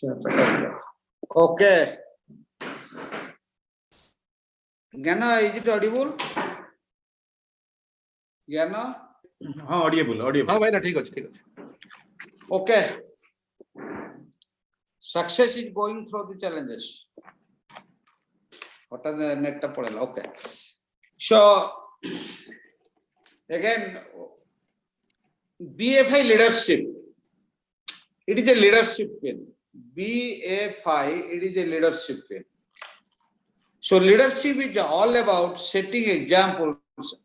Okay. Jnana, is it audible? Jnana? Audible. हाँ भाई ना ठीक है Okay. Success is going through the challenges. What are the next up? Okay. So again, BFI leadership. It is a leadership pin. BFI, it is a leadership pin. So leadership is all about setting examples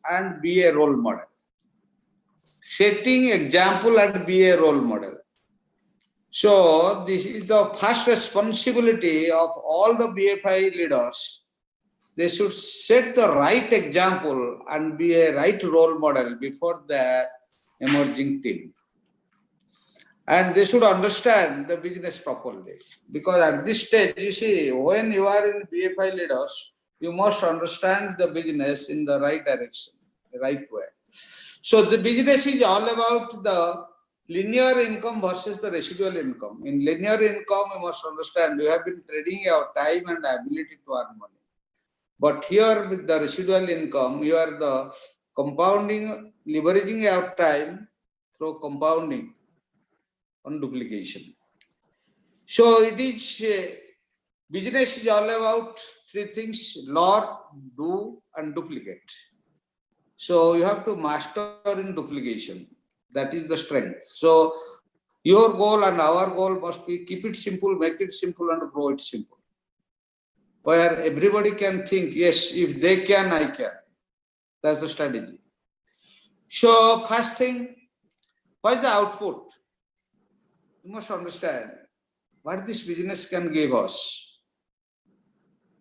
and be a role model. Setting example and be a role model. So this is the first responsibility of all the BFI leaders. They should set the right example and be a right role model before the emerging team. And they should understand the business properly. Because at this stage, you see, when you are in BFI leaders, you must understand the business in the right direction, the right way. So the business is all about the linear income versus the residual income. In linear income, you must understand you have been trading your time and ability to earn money. But here with the residual income, you are the compounding, leveraging your time through compounding on duplication. So it is, business is all about three things: learn, do, and duplicate. So you have to master in duplication. That is the strength. So your goal and our goal must be keep it simple, make it simple, and grow it simple. Where everybody can think, yes, if they can, I can. That's the strategy. So first thing, what is the output? You must understand what this business can give us.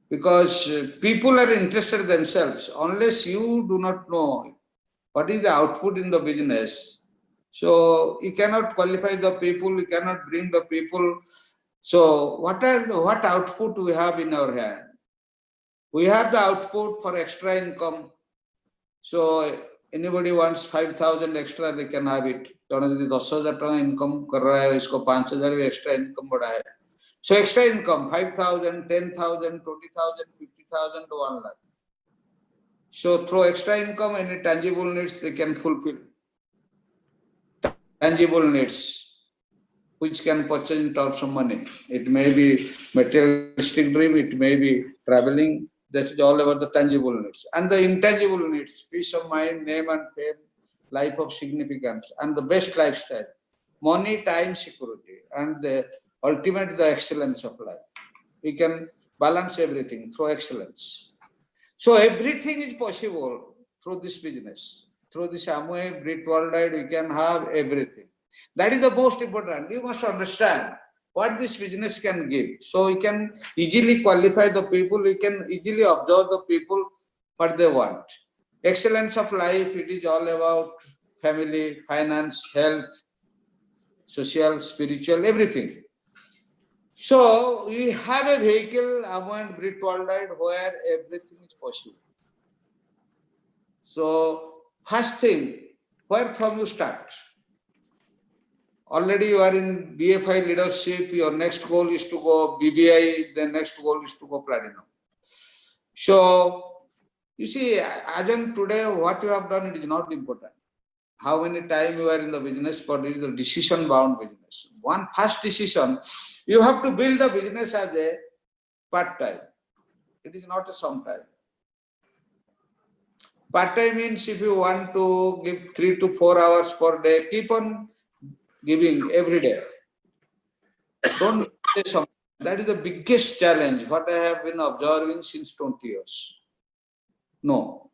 Because people are interested themselves. Unless you do not know what is the output in the business, so you cannot qualify the people, you cannot bring the people. So what output we have in our hand? We have the output for extra income. So anybody wants 5,000 extra, they can have it. यदि 10,000 income कर रहा है, इसको 5,000 extra income बढ़ा है. So extra income 5,000, 10,000, 20,000, 50,000 to 1 lakh. So through extra income, any tangible needs they can fulfill. Tangible needs, which can purchase in terms of money. It may be materialistic dream, it may be traveling. That is all about the tangible needs. And the intangible needs, peace of mind, name and fame, life of significance, and the best lifestyle. Money, time, security, and the ultimate, the excellence of life. We can balance everything through excellence. So everything is possible through this business. Through this Amway, Brit Worldwide, we can have everything. That is the most important. You must understand what this business can give. So we can easily qualify the people, we can easily observe the people what they want. Excellence of life, it is all about family, finance, health, social, spiritual, everything. So we have a vehicle, Amway Brit Worldwide, where everything is possible. So first thing, where from you start? Already you are in BFI leadership, your next goal is to go BBI, the next goal is to go platinum. So you see, as on today, what you have done, it is not important. How many time you are in the business, but it is a decision bound business. One first decision, you have to build the business as a part-time. It is not a sometime. Part-time means if you want to give 3 to 4 hours per day, keep on giving every day. Don't say something. That is the biggest challenge, what I have been observing since 20 years. No.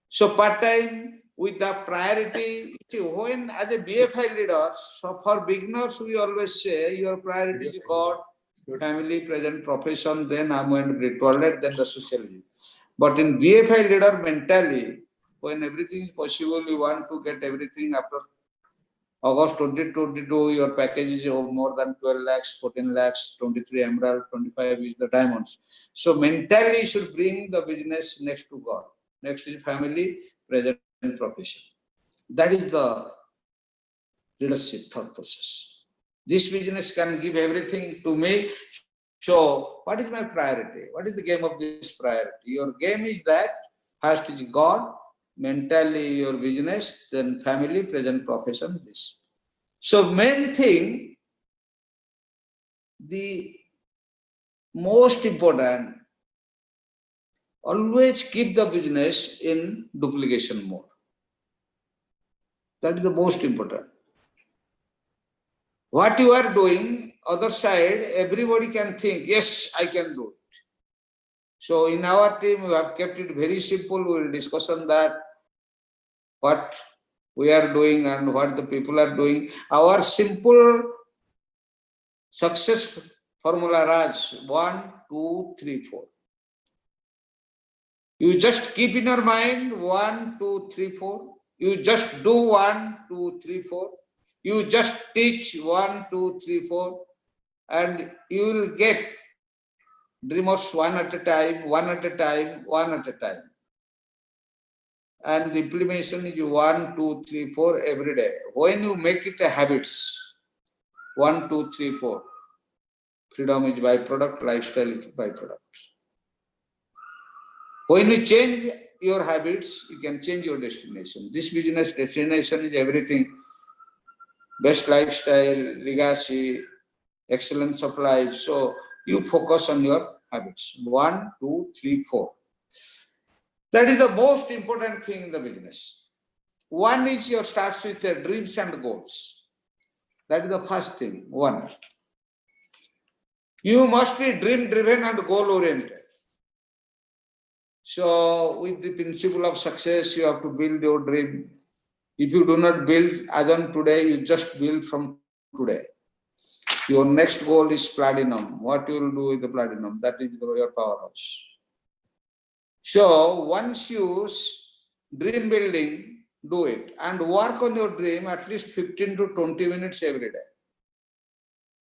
So part-time with the priority, when as a BFI leader, so for beginners, we always say your priority is God, family, present, profession, then Amway and Brit Worldwide, then the sociology. But in BFI leader mentally, when everything is possible, you want to get everything after August 2022, your package is more than 12 lakhs, 14 lakhs, 23 emerald, 25 is the diamonds. So mentally you should bring the business next to God. Next is family, present, profession. That is the leadership thought process. This business can give everything to me. So what is my priority? What is the game of this priority? Your game is that first is God, mentally your business, then family, present profession, this. So main thing, the most important, always keep the business in duplication mode. That is the most important. What you are doing, other side, everybody can think, yes, I can do it. So in our team, we have kept it very simple. We will discuss on that, what we are doing and what the people are doing. Our simple success formula, Raj, 1, 2, 3, 4. You just keep in your mind 1, 2, 3, 4. You just do 1, 2, 3, 4. You just teach 1, 2, 3, 4. And you will get dreamers one at a time, one at a time, one at a time. And the implementation is 1, 2, 3, 4 every day. When you make it a habits, 1, 2, 3, 4. Freedom is byproduct, lifestyle is byproduct. When you change your habits, you can change your destination. This business destination is everything. Best lifestyle, legacy, excellence of life. So you focus on your habits. 1, 2, 3, 4. That is the most important thing in the business. One is your starts with your dreams and goals. That is the first thing. 1. You must be dream driven and goal oriented. So with the principle of success, you have to build your dream. If you do not build as on today, you just build from today. Your next goal is platinum. What you will do with the platinum? That is your powerhouse. So once you dream building, do it and work on your dream at least 15 to 20 minutes every day.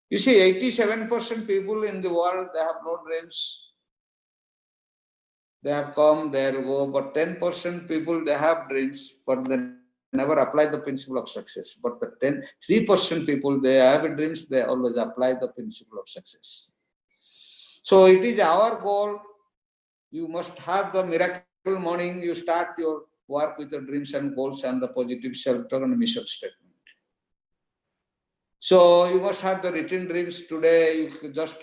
You see, 87% people in the world, they have no dreams. They have come, they will go, but 10% people, they have dreams, but they never apply the principle of success. But the 3% people, they have dreams, they always apply the principle of success. So it is our goal. You must have the miracle morning. You start your work with the dreams and goals and the positive self-talk and mission statement. So you must have the written dreams today. You just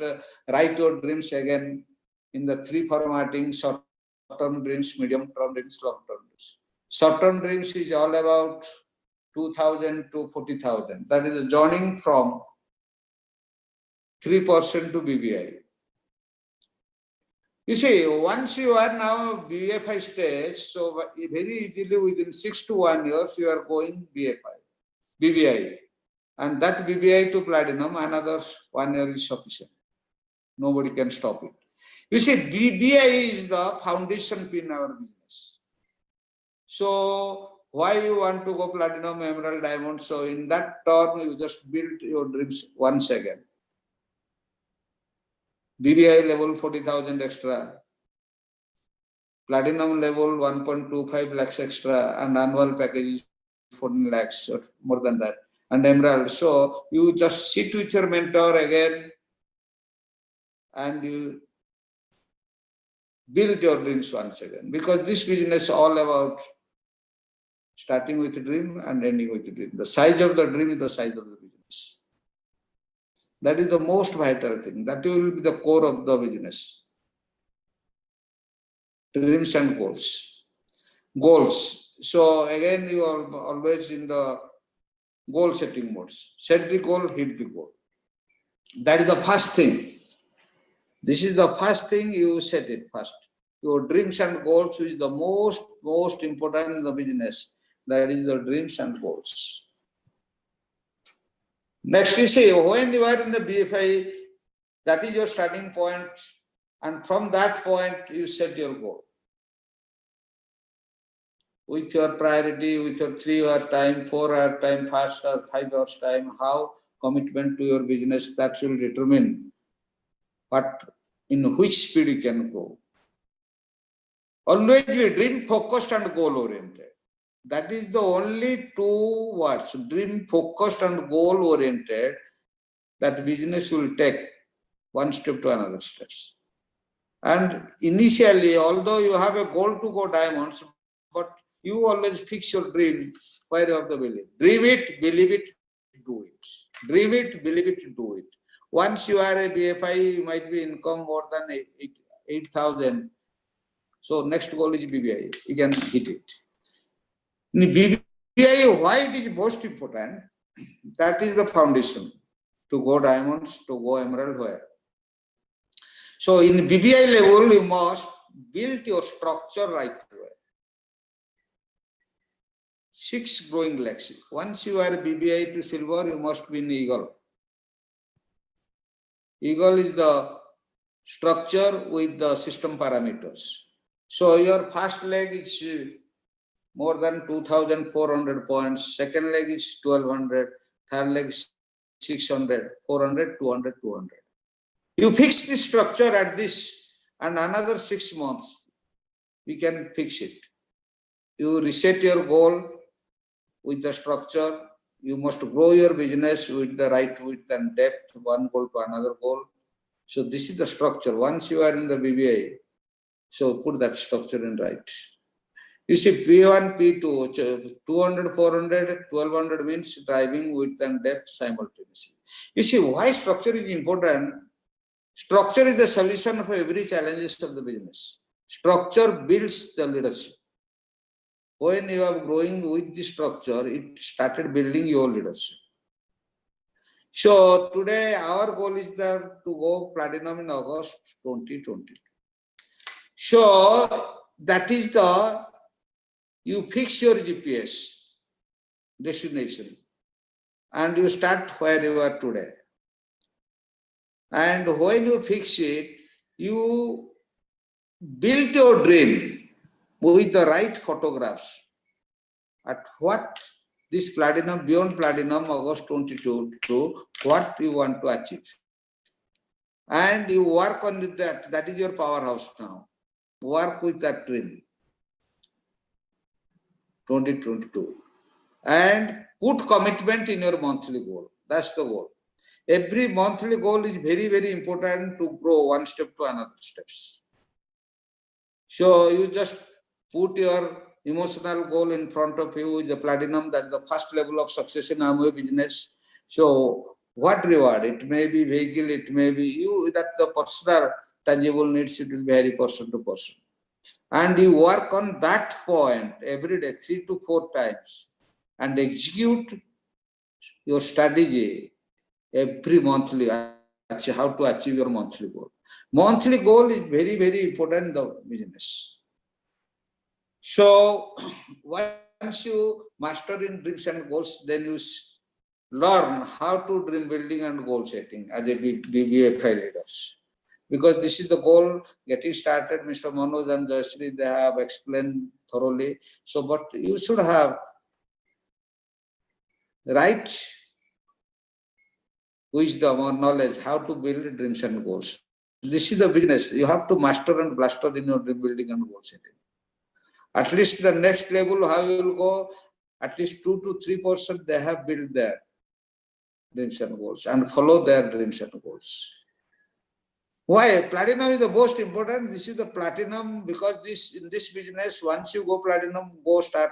write your dreams again in the 3 formatting: short-term dreams, medium-term dreams, long-term dreams. Short-term dreams is all about 2,000 to 40,000. That is joining from 3% to BBI. You see, once you are now BFI stage, so very easily within 6 to 1 year, you are going BBI. And that BBI to platinum, another 1 year is sufficient. Nobody can stop it. You see, BBI is the foundation pin in our business. So why you want to go platinum, emerald, diamond? So in that term, you just build your dreams once again. BBI level 40,000 extra, platinum level 1.25 lakhs extra, and annual package 14 lakhs or more than that, and emerald. So you just sit with your mentor again and you build your dreams once again, because this business is all about starting with a dream and ending with a dream. The size of the dream is the size of the business. That is the most vital thing. That will be the core of the business. Dreams and goals. Goals. So again, you are always in the goal setting modes. Set the goal, hit the goal. That is the first thing. This is the first thing you set it first. Your dreams and goals is the most important in the business. That is the dreams and goals. Next, you see, when you are in the BFI, that is your starting point. And from that point, you set your goal. With your priority, with your 3 hour time, 4 hour time, 5 hours time, how commitment to your business, that will determine what, in which speed you can go. Always be dream focused and goal oriented. That is the only 2 words, dream focused and goal oriented. that business will take one step to another steps. And initially, although you have a goal to go diamonds, but you always fix your dream where you have the belief. Dream it, believe it, do it. Dream it, believe it, do it. Once you are a BFI, you might be income more than 8,000. So next goal is BBI. You can hit it. In BBI, why it is most important? That is the foundation to go diamonds, to go emerald, where. So in BBI level, you must build your structure right away. 6 growing legs. Once you are BBI to silver, you must be in eagle. Eagle is the structure with the system parameters. So your first leg is more than 2,400 points. Second leg is 1,200. Third leg is 600, 400, 200, 200. You fix the structure at this, and another 6 months, we can fix it. You reset your goal with the structure. You must grow your business with the right width and depth, one goal to another goal. So this is the structure. Once you are in the BBI, so put that structure in right. You see P1, P2, 200, 400, 1200 means driving width and depth simultaneously. You see why structure is important. Structure is the solution for every challenges of the business. Structure builds the leadership. When you are growing with the structure, it started building your leadership. So today our goal is there to go platinum in August 2020. So that is the, you fix your GPS destination and you start where you are today. And when you fix it, you build your dream with the right photographs at what this platinum, beyond platinum, August 22, to what you want to achieve. And you work on that. That is your powerhouse now. Work with that dream. 2022. And put commitment in your monthly goal. That's the goal. Every monthly goal is very, very important to grow one step to another steps. So you just put your emotional goal in front of you with the platinum. That's the first level of success in Amway business. So what reward? It may be vehicle, it may be you, that the personal tangible needs, it will vary person to person. And you work on that point every day, 3 to 4 times, and execute your strategy every monthly, how to achieve your monthly goal. Monthly goal is very, very important in the business. So once you master in dreams and goals, then you learn how to dream building and goal setting as a BBFI leaders. Because this is the goal getting started. Mr. Manoj and Jayashree, they have explained thoroughly. So, but you should have right wisdom or knowledge how to build dreams and goals. This is the business. You have to master and blaster in your dream building and goal setting. At least the next level, how you will go, at least 2 to 3% they have built their dreams and goals and follow their dreams and goals. Why? Platinum is the most important. This is the platinum because this in this business, once you go platinum, go start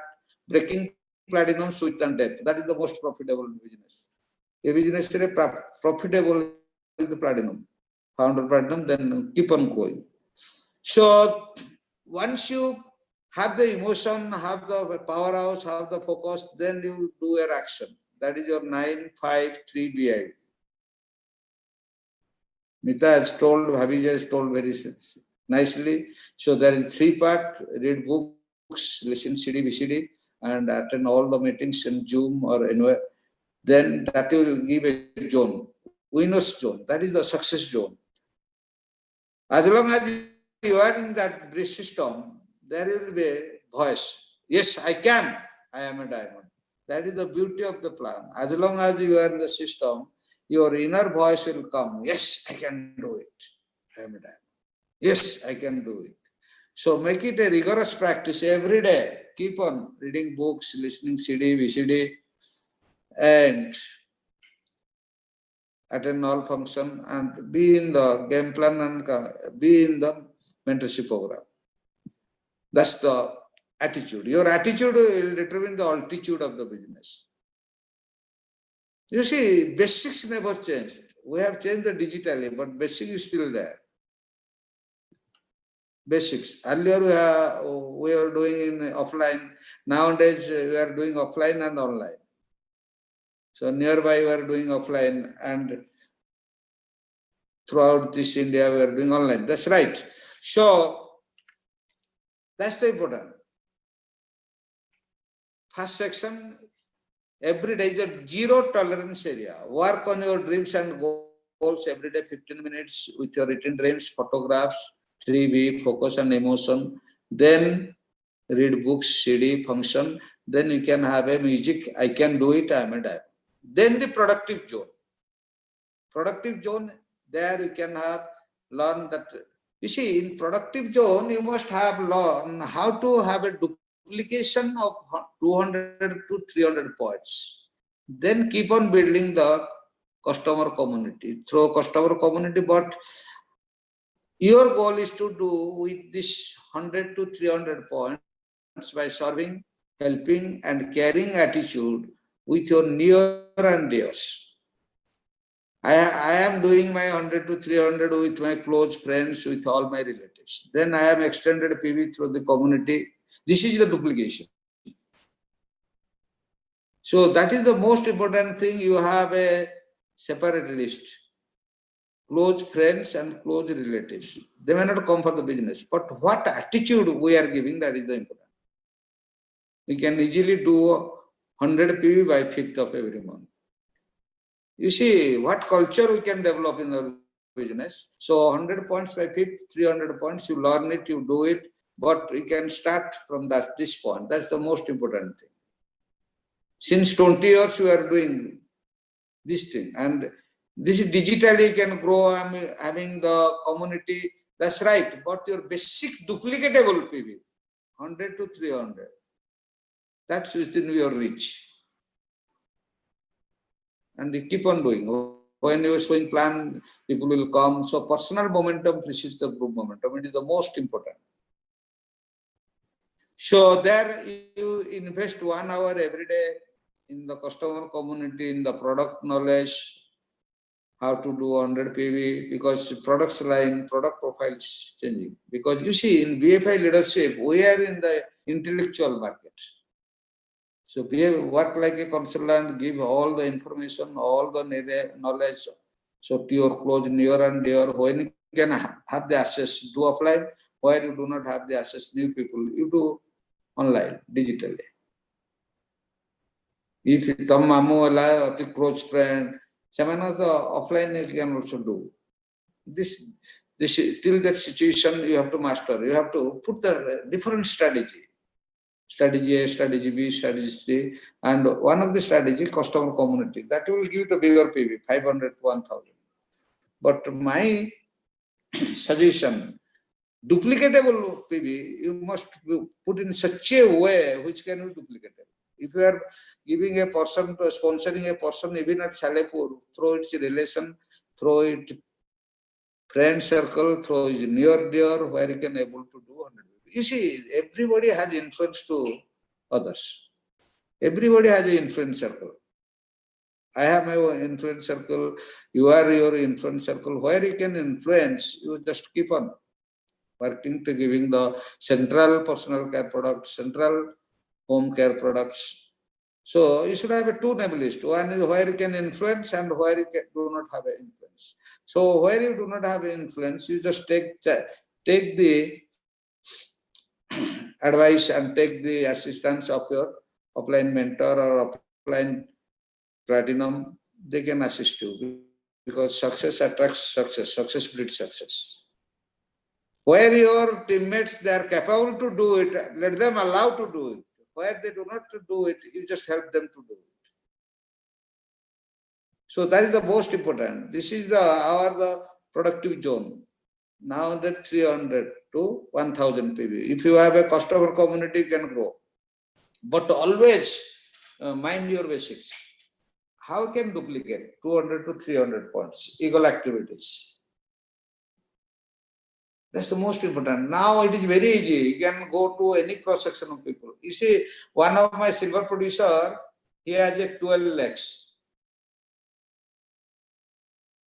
breaking platinum, switch and depth. That is the most profitable business. A business is profitable is the platinum. Founder platinum, then keep on going. So once you have the emotion, have the powerhouse, have the focus, then you do your action. That is your 953 BI. Mita has told, Bhavija has told very nicely. So there is 3 parts: read books, listen CD, VCD, and attend all the meetings in Zoom or anywhere. Then that will give a zone, winner's zone. That is the success zone. As long as you are in that bridge system, there will be a voice. Yes, I can. I am a diamond. That is the beauty of the plan. As long as you are in the system, your inner voice will come. Yes, I can do it. I am a diamond. Yes, I can do it. So make it a rigorous practice every day. Keep on reading books, listening CD, VCD, and attend all function, and be in the game plan and be in the mentorship program. That's the attitude. Your attitude will determine the altitude of the business. You see, basics never change. We have changed the digitally, but basic is still there. Basics. Earlier we were doing in offline. Nowadays we are doing offline and online. So nearby we are doing offline, and throughout this India we are doing online. That's right. So that's the important. First section, every day is a zero tolerance area. Work on your dreams and goals every day, 15 minutes with your written dreams, photographs, 3B, focus on emotion. Then read books, CD, function. Then you can have a music. I can do it, I am a diver. Then the productive zone. Productive zone, there you can have learn that. You see, in productive zone, you must have learn how to have a duplication of 200 to 300 points. Then keep on building the customer community through customer community. But your goal is to do with this 100 to 300 points by serving, helping, and caring attitude with your near and dears. I am doing my 100 to 300 with my close friends, with all my relatives. Then I am extended PV through the community. This is the duplication. So that is the most important thing. You have a separate list. Close friends and close relatives. They may not come for the business, but what attitude we are giving, that is the important. We can easily do 100 PV by 5th of every month. You see what culture we can develop in the business. So 100 points by 5th, 300 points, you learn it, you do it, but you can start from this point. That's the most important thing. Since 20 years we are doing this thing, and this is digitally you can grow. Having the community, that's right, but your basic duplicatable PV, 100 to 300, that's within your reach. And you keep on doing. When you are showing plan, people will come. So personal momentum precedes the group momentum. It is the most important. So there you invest 1 hour every day in the customer community, in the product knowledge, how to do 100 PV, because products line, product profile is changing. Because you see, in BFI leadership, we are in the intellectual market. So work like a consultant, give all the information, all the knowledge. So to your close, near and dear, when you can have the access, do offline. Where you do not have the access, new people, you do online, digitally. If you come mamu ala, a close friend, samana the offline you can also do. This till that situation you have to master. You have to put the different strategy. Strategy A, strategy B, strategy C, and one of the strategy, customer community. That will give the bigger PV, 500 to 1000. But my suggestion, duplicatable PV, you must put in such a way which can be duplicatable. If you are giving a person, sponsoring a person even at Salepur, through its relation, through its friend circle, through his near dear, where he can able to do 100. You see, everybody has influence to others. Everybody has an influence circle. I have my own influence circle. You are your influence circle. Where you can influence, you just keep on working to giving the central personal care products, central home care products. So you should have a two name list. One is where you can influence and where you do not have an influence. So where you do not have an influence, you just take the advice and take the assistance of your offline mentor or offline platinum. They can assist you, because success attracts success, success breeds success. Where your teammates, they are capable to do it, let them allow to do it. Where they do not do it, you just help them to do it. So that is the most important. This is the productive zone. Now that 300 to 1000 PV. If you have a customer community, you can grow. But always mind your basics. how can duplicate 200 to 300 points, equal activities? That's the most important. Now it is very easy. You can go to any cross section of people. You see, one of my silver producer, he has a 12 lakhs.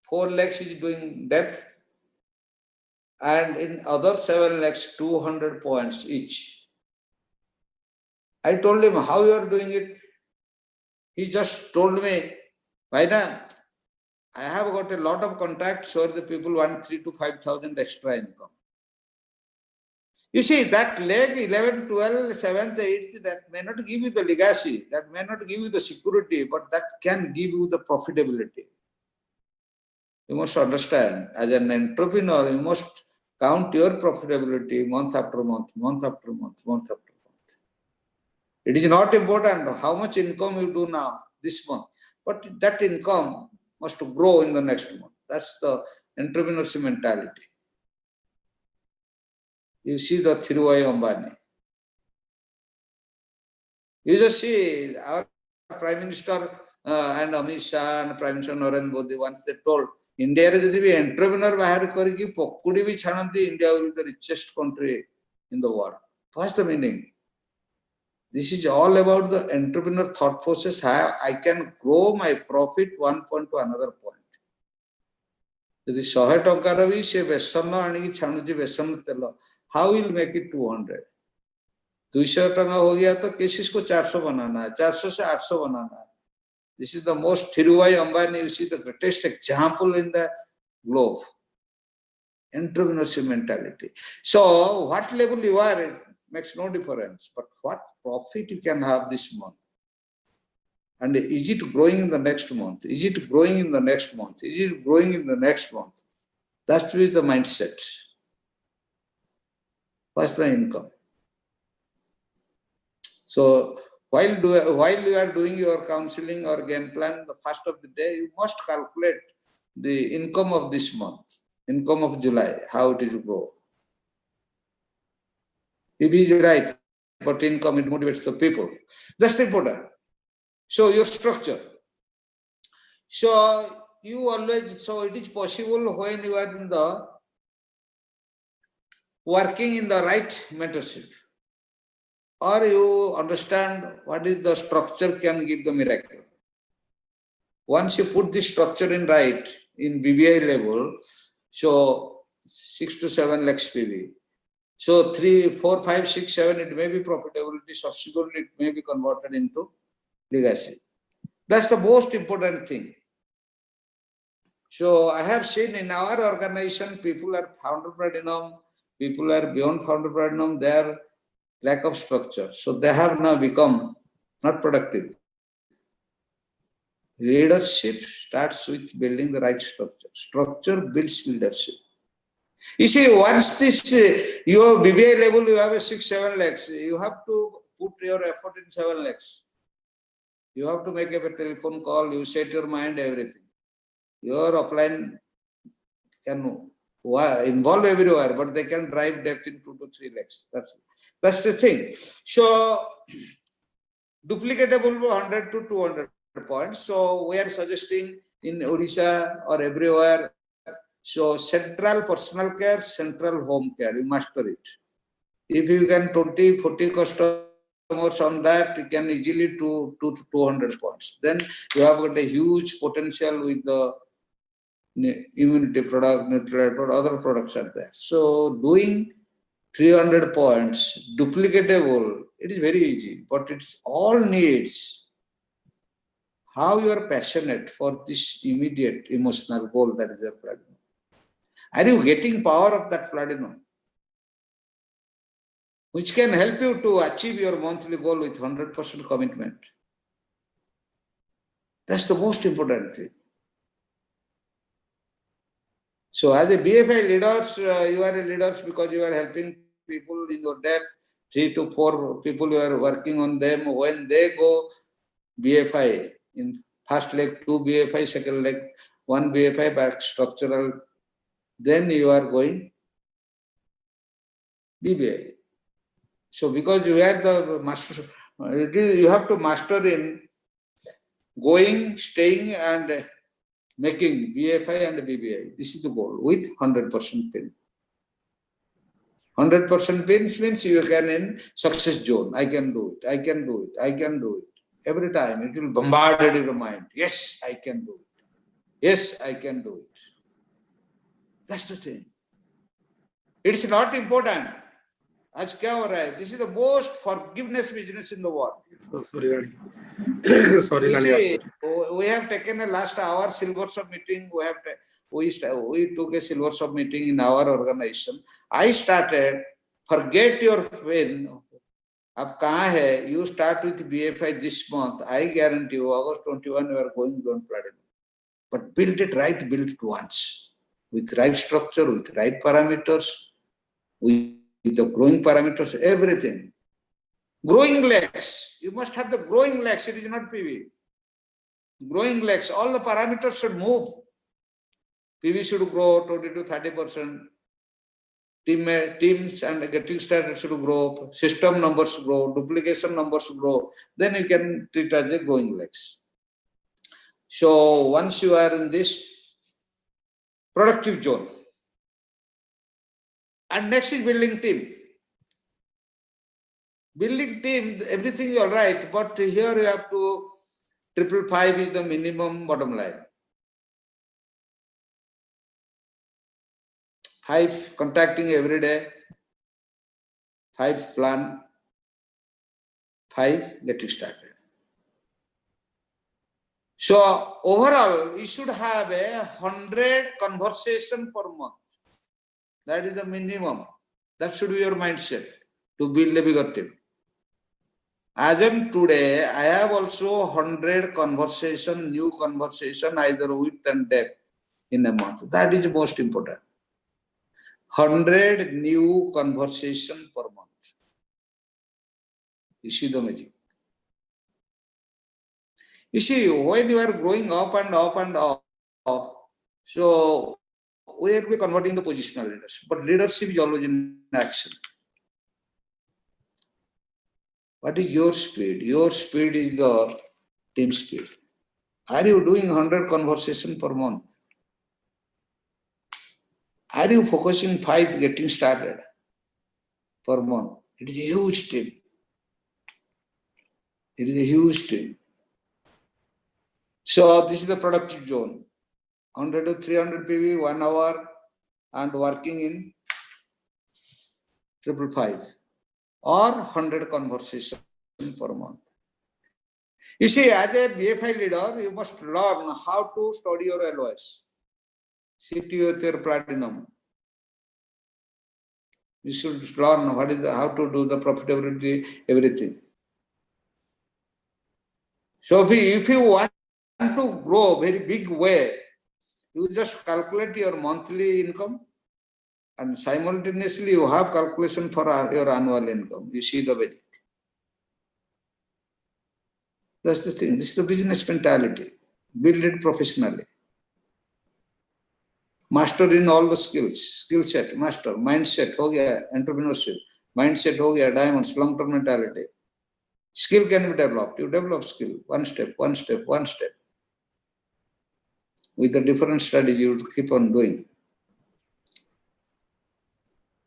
4 lakhs is doing depth, and in other 7 lakhs, 200 points each. I told him, how you are doing it? He just told me, Vaina, I have got a lot of contacts where the people want 3,000 to 5,000 extra income. You see, that leg 11, 12, 7th, 8th, that may not give you the legacy, that may not give you the security, but that can give you the profitability. You must understand, as an entrepreneur, you must count your profitability month after month, month after month, month after month. It is not important how much income you do now, this month, but that income must grow in the next month. That's the entrepreneurship mentality. You see the Dhirubhai Ambani. You just see our Prime Minister and Amit Shah and Prime Minister Narendra Modi, once they told, India is the entrepreneur bahar kariki pokudi bhi chananti, India will be the richest country in the world. What's the meaning? This is all about the entrepreneur thought process. How I can grow my profit one point to another point. If 100 टंकार भी से बेसन आनी छानुची बेसन तेल, how will make it 200? 200 टंका हो गया तो किसी को 400 बनाना है, 400 से 800 बनाना है. This is the most Dhirubhai Ambani, you see the greatest example in the globe. Entrepreneurship mentality. So what level you are, it makes no difference. But what profit you can have this month? And is it growing in the next month? Is it growing in the next month? Is it growing in the next month? That is the mindset. What's the income? So while you are doing your counseling or game plan, the first of the day, you must calculate the income of this month, income of July, how it is grow. If he is right, but income, it motivates the people. That's important. So your structure. So you always, so it is possible when you are in the working in the right mentorship, or you understand what is the structure can give the miracle. Once you put this structure in right, in BBI level, so 6 to 7 lakhs PV. So 3, 4, 5, 6, 7, it may be profitability, subsequently it may be converted into legacy. That's the most important thing. So I have seen in our organization, people are founder platinum, people are beyond founder platinum, they are lack of structure. So they have now become not productive. Leadership starts with building the right structure. Structure builds leadership. You see, once this, your BBI level, you have a 6, 7 lakhs, you have to put your effort in 7 lakhs. You have to make a telephone call, you set your mind, everything. Your offline can involve everywhere, but they can drive depth in 2 to 3 lakhs. That's the thing. So, duplicatable 100 to 200 points. So, we are suggesting in Odisha or everywhere. So, central personal care, central home care, you master it. If you can 20, 40 customers on that, you can easily do 200 points. Then you have got a huge potential with the immunity product, nutrient product, other products are there. So doing 300 points, duplicatable, it is very easy, but it's all needs how you are passionate for this immediate emotional goal that is your platinum. Are you getting power of that platinum? Which can help you to achieve your monthly goal with 100% commitment. That's the most important thing. So as a BFI leaders, you are a leaders because you are helping people in your depth, 3 to 4 people you are working on them. When they go BFI, in first leg 2 BFI, second leg 1 BFI, back structural, then you are going BBI. So because you are the master, you have to master in going, staying, and making BFI and BBI. This is the goal with 100% pin. 100% pins means you can in success zone. I can do it. I can do it. I can do it. Every time it will bombard your mind. Yes, I can do it. Yes, I can do it. That's the thing. It's not important. आज क्या हो रहा है? This is the most forgiveness business in the world. Sorry, Lani. Sorry, You Lani. see, we have taken a last hour silver sub meeting. We took a silver sub meeting in our organization. I started. Forget your pen. अब कहाँ है? You start with BFI this month. I guarantee you, August 21 you are going beyond platinum. But build it right. Build it once with right structure, with right parameters, with the growing parameters, everything. Growing legs. You must have the growing legs. It is not PV. Growing legs. All the parameters should move. PV should grow 20 to 30%. Teams and getting started should grow. System numbers grow. Duplication numbers grow. Then you can treat as a growing legs. So once you are in this productive zone, and next is building team. Building team, everything is all right, but here you have to 555 is the minimum bottom line. 5 contacting every day, 5 plan, 5 getting started. So overall, you should have 100 conversation per month. That is the minimum. That should be your mindset to build a bigger team. As in today, I have also 100 conversation, new conversation, either width and depth in a month. That is most important. 100 new conversation per month. You see the magic. You see, when you are growing up and up and up, so we will be converting the positional leadership, but leadership is always in action. What is your speed? Your speed is the team speed. Are you doing 100 conversation per month? Are you focusing 5 getting started per month? It is a huge team. It is a huge team. So this is the productive zone. 100 to 300 PV, 1 hour, and working in 555 or 100 conversation per month. You see, as a BFI leader, you must learn how to study your LOS. Sit with your platinum. You should learn how to do the profitability, everything. So if you want to grow very big way, you just calculate your monthly income and simultaneously you have calculation for your annual income. You see the magic. That's the thing. This is the business mentality. Build it professionally. Master in all the skills. Skill set, master. Mindset, ho gaya, entrepreneurship. Mindset, ho gaya, diamonds, long-term mentality. Skill can be developed. You develop skill. One step, one step, one step. With a different strategy, you keep on doing.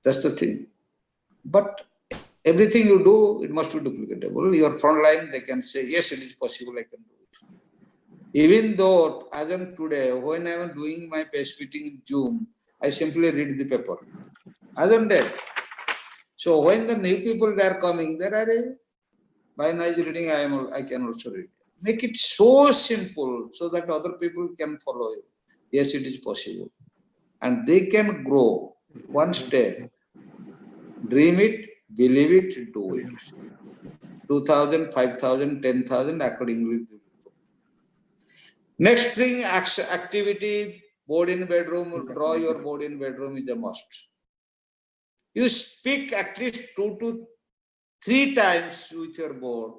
That's the thing. But everything you do, it must be duplicatable. Your front line, they can say, yes, it is possible, I can do it. Even though, as of today, when I am doing my PACE meeting in Zoom, I simply read the paper. As of that. So when the new people they are coming, there are by night reading, I can also read. Make it so simple so that other people can follow you. Yes, it is possible. And they can grow one step. Dream it, believe it, do it. 2,000, 5,000, 10,000 accordingly. Next thing, activity, board in bedroom, draw your board in bedroom is a must. You speak at least 2 to 3 times with your board.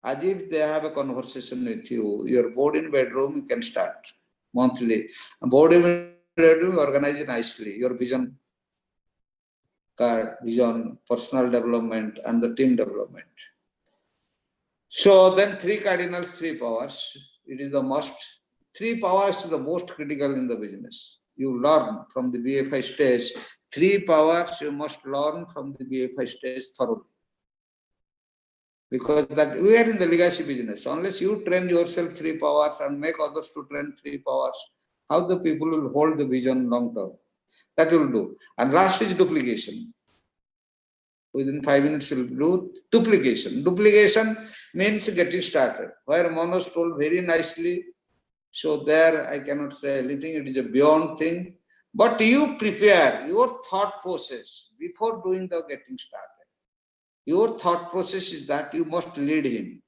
As if they have a conversation with you, your board in bedroom, you can start monthly. Board in bedroom, organize nicely, your vision card, vision, personal development, and the team development. So then 3 cardinals, 3 powers. It is the must. 3 powers is the most critical in the business. You learn from the BA5 stage. 3 powers you must learn from the BA5 stage thoroughly. Because that we are in the legacy business. Unless you train yourself 3 powers and make others to train 3 powers, how the people will hold the vision long term? That will do. And last is duplication. Within 5 minutes, we'll do duplication. Duplication means getting started. Where Manoj told very nicely, so there I cannot say anything, it is a beyond thing. But you prepare your thought process before doing the getting started. Your thought process is that you must lead him.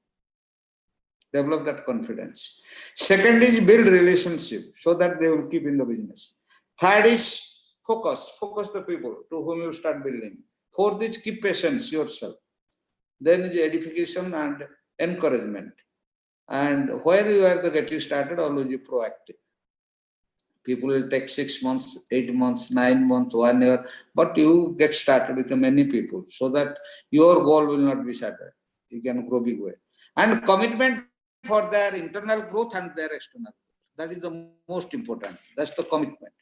Develop that confidence. Second is build relationship so that they will keep in the business. Third is focus. Focus the people to whom you start building. Fourth is keep patience yourself. Then is edification and encouragement. And where you are the getting started, always be proactive. People will take 6 months, 8 months, 9 months, 1 year, but you get started with many people so that your goal will not be shattered. You can grow big way. And commitment for their internal growth and their external growth. That is the most important. That's the commitment.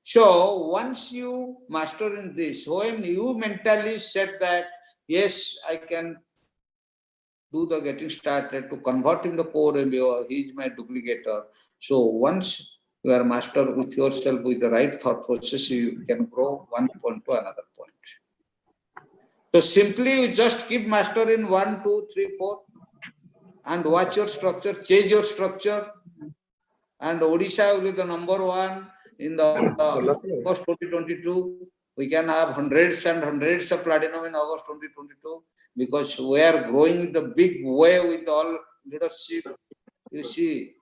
So once you master in this, when you mentally said that, yes, I can do the getting started to convert in the core MBO, he is my duplicator. So once you are master with yourself with the right thought process, you can grow one point to another point. So simply you just keep master in 1, 2, 3, 4 and watch your structure, change your structure, and Odisha will be the number 1 in the August 2022. We can have hundreds and hundreds of platinum in August 2022 because we are growing with the big way with all leadership. You see,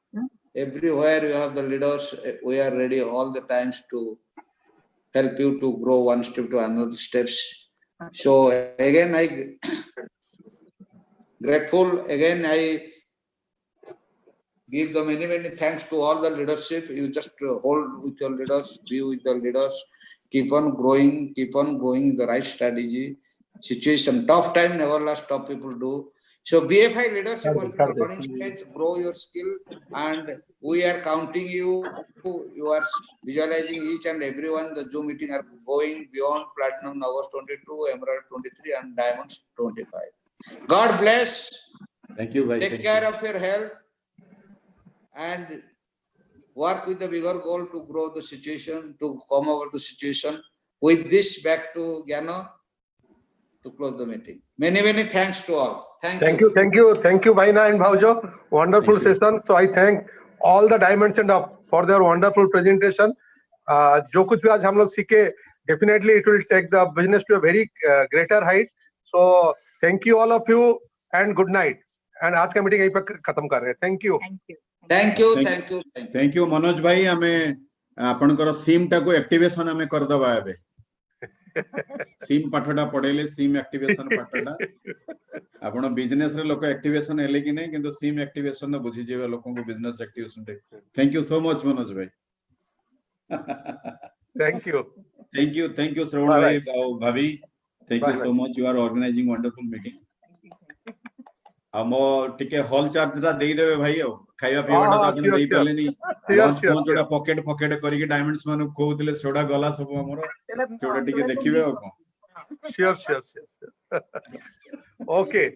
everywhere you have the leaders, we are ready all the times to help you to grow one step to another steps. So again, I grateful. Again, I give the many thanks to all the leadership. You just hold with your leaders, be with the leaders, keep on growing the right strategy. Situation, tough time, never last, top people do. So BA5 leadership must be the learning stage, grow your skill, and we are counting you. You are visualizing each and everyone. The Zoom meeting are going beyond platinum August 22, emerald 23, and diamonds 25. God bless. Thank you, bhai. Take care of your health and work with the bigger goal to grow the situation, to come over the situation. With this, back to Gyana to close the meeting. Many thanks to all. Thank you. Thank you, Bhaina and Bhaujo. Wonderful session. So I thank all the diamonds and for their wonderful presentation. जो कुछ भी आज हम लोग सीखे, definitely it will take the business to a very greater height. So thank you all of you and good night. And आज का meeting यहीं पर खत्म कर रहे हैं. Thank you. Thank you, Manoj bhai. हमें आपनकर सिम टाको एक्टिवेशन हमें कर दबा एबे. सिम पाठडा पढेले सिम एक्टिवेशन पाठडा. आपण बिजनेस रे लोक एक्टिवेशन हेले कि नै किंतु सिम एक्टिवेशन न बुझी जेबे लोकन को business activation they. Thank you so much, Manoj bhai. Thank you. Thank you, Shravan bhai, Bhavi. Thank you so much. You are organizing wonderful meetings. हम टिके हॉल चार्ज रा देई देबे भाई हो खाइबा पीबाटा त आपण देई पाले नी लॉन्च पहुंचोडा पॉकेट पॉकेट डायमंड्स मानु कहउतले सोडा गला सब हमर जोडा टिके देखिबे हो को Sure. Okay.